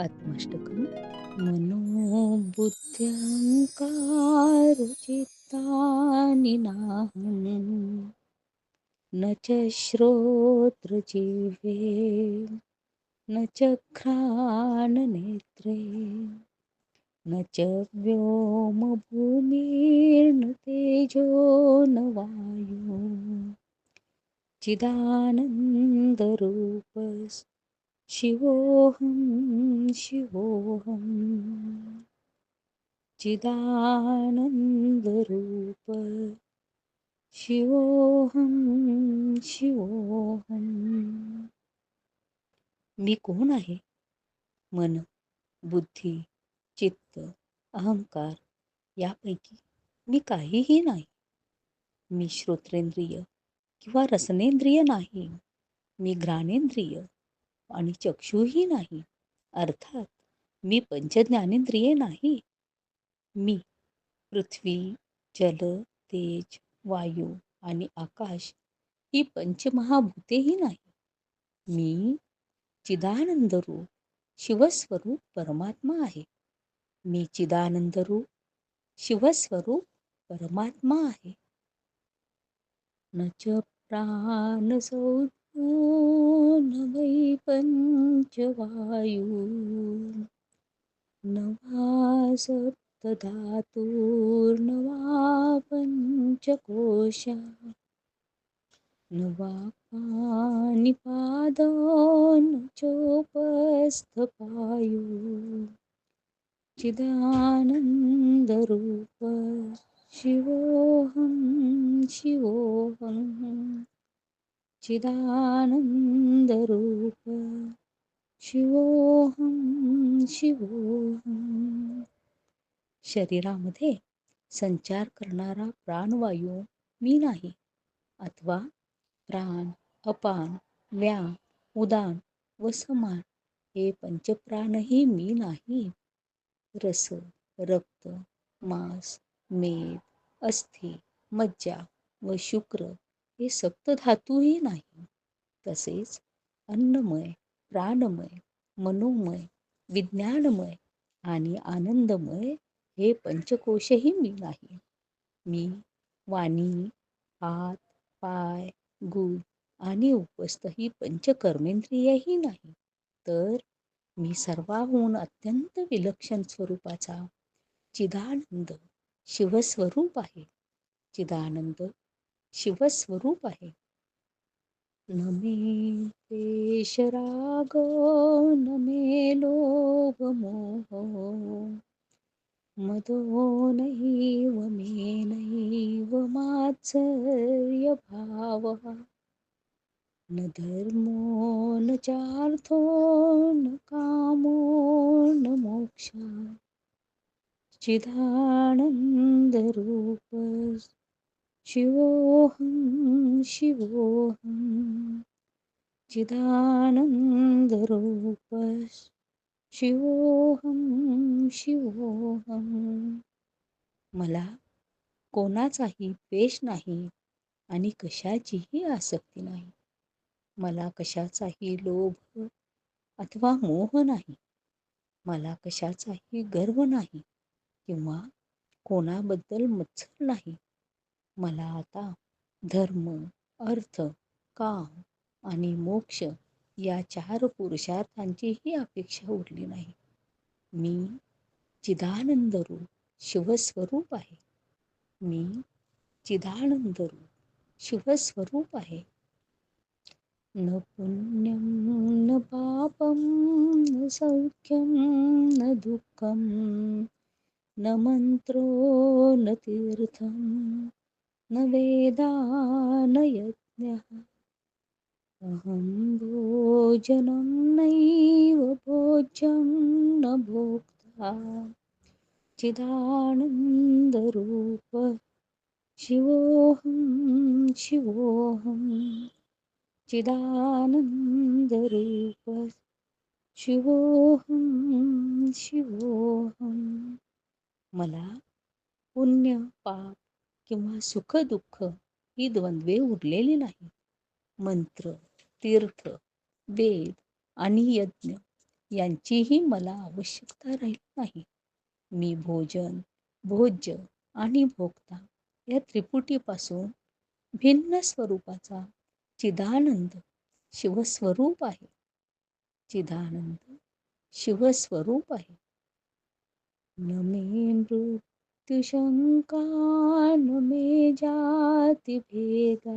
आत्मष्टकम् मनोबुद्ध्यङ्कारचित्तानि नाहं न च श्रोत्रजिह्वे न च घ्राणनेत्रे न च व्योमभूमिर्न तेजो न वायु चिदानन्दरूपस् शिवोऽहं शिवोऽहम् चिदानन्दरूप शिवोऽहं शिवोऽहम्. मी कोण आहे? मन, बुद्धी, चित्त, अहंकार यापैकी मी काहीही नाही. मी श्रोत्रेंद्रिय किंवा रसनेंद्रिय नाही. मी घ्राणेंद्रिय आणि चक्षुही नाही. अर्थात मी पंचज्ञानेंद्रिये नाही. मी पृथ्वी, जल, तेज, वायू आणि आकाश ही पंचमहाभूतेही नाही. मी चिदानंद रूप शिवस्वरूप परमात्मा आहे. मी चिदानंद रूप शिवस्वरूप परमात्मा आहे. न च प्राणसौतो न वै पंचवायू न वा सप्तधातुर्न वा पंचकोशा न वा पाणिपादो न चोपस्थपायु चिदानन्दरूप शिवोऽहं शिवोऽहम् चिदानन्दरूप शिवोऽहं शिवोऽहम्. शरीरामध्ये संचार करणारा प्राणवायू मी नाही, अथवा प्राण, अपान, व्यान, उदान व समान हे पंचप्राणही मी नाही. रस, रक्त, मांस, मेद, अस्थि, मज्जा व शुक्र हे सप्तधातूही नाही. तसेच अन्नमय, प्राणमय, मनोमय, विज्ञानमय आणि आनंदमय हे पंचकोशही मी नाही. मी वाणी, हात, पाय, गुद आणि उपस्थ ही पंचकर्मेंद्रियही नाही. तर मी सर्वाहून अत्यंत विलक्षण स्वरूपाचा चिदानंद शिवस्वरूप आहे. चिदानंद शिवस्वरूप आहे. न मे द्वेषरागो न मे लोभमोहो मदो नैव मे नैव मात्सर्यभावः न धर्मो न चार्थो न कामो न मोक्षः चिदानन्दरूप शिवोऽहं शिवोऽहम् चिदानन्दरूप शिवोऽहं शिवोऽहम्. मला कोणाचाही द्वेष नाही आणि कशाचीही आसक्ती नाही. मला कशाचाही लोभ अथवा मोह नाही. मला कशाचाही गर्व नाही किंवा कोणाबद्दल मत्सर नाही. मला आता धर्म, अर्थ, काम आणि मोक्ष या 4 पुरुषार्थांचीही अपेक्षा उरली नाही. मी चिदानंदरूप शिवस्वरूप आहे. मी चिदानंदरूप शिवस्वरूप आहे. न पुण्यं न पापं न सौख्यं न दुःखं न मंत्रो न तीर्थं न वेदा न यज्ञः अहं भोजनं नैव भोज्यं न भोक्ता चिदानन्दरूप शिवोऽहं शिवोऽहम् चिदानन्दरूप शिवोऽहं शिवोऽहम्. मला पुण्य, पाप किंवा सुख दुःख ही द्वंद्वे उरलेली नाही. मंत्र, तीर्थ, वेद आणि यज्ञ यांचीही मला आवश्यकता राहिली नाही. मी भोजन, भोज्य आणि भोक्ता या त्रिपुटीपासून भिन्न स्वरूपाचा चिदानंद शिवस्वरूप आहे. चिदानंद शिवस्वरूप आहे. न मे मृत्युशंका न मे जातिभेदा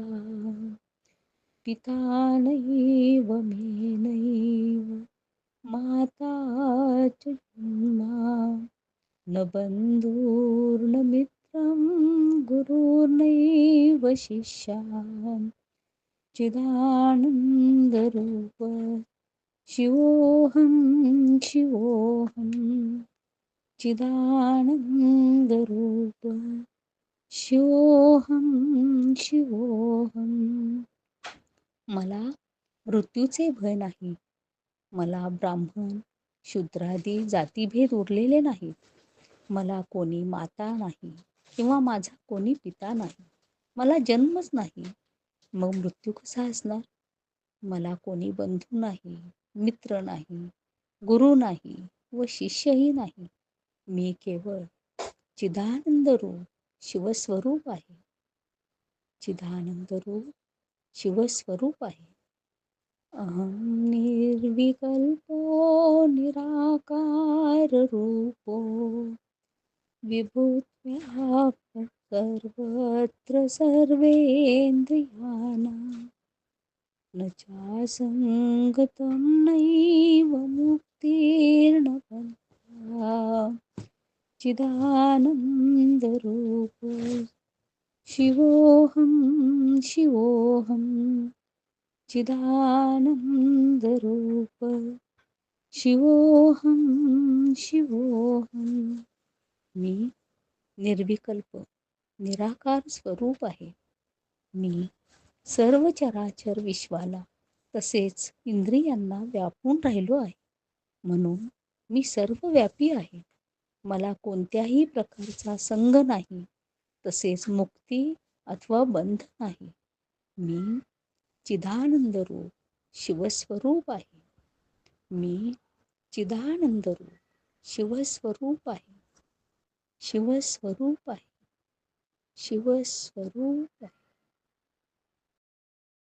पिता नैव मे नैव माता च जन्मा न बन्धुर्न मित्रं गुरुर्नैव शिष्यान् चिदानन्दरूप शिवोऽहं शिवोऽहं चिदानन्दरूप शिवोऽहं शिवोऽहं. मला मृत्यूचे भय नाही. मला ब्राह्मण शूद्रादी जातीभेद उरलेले नाहीत. मला कोणी माता नाही किंवा माझा कोणी पिता नाही. मला जन्मच नाही. मग मृत्यू कसा असणार? मला कोणी बंधू नाही, मित्र नाही, गुरु नाही व शिष्यही नाही. मी केवळ चिदानंद रूप शिवस्वरूप आहे. चिदानंद रूप शिवस्वरूप आहे. अहं निर्विकल्पो निराकार रूपो विभूत्याप्त सर्वत्र सर्वेन्द्रियाणां न चासंगतं नैव मुक्तिर्न बन्धा चिदानन्दरूप शिवोऽहं शिवोऽहं चिदानन्दरूप शिवोऽहं शिवोऽहं. मी निर्विकल्प निराकार स्वरूप आहे. मी सर्व चराचर विश्वाला तसेच इंद्रियांना व्यापून राहिलो आहे. म्हणून मी सर्वव्यापी आहे. मला कोणत्याही प्रकारचा संग नाही, तसेच मुक्ती अथवा बंध नाही. मी चिदानंद रूप शिवस्वरूप आहे. मी चिदानंद रूप शिवस्वरूप आहे. शिवस्वरूप आहे. शिवस्वरूप आहे.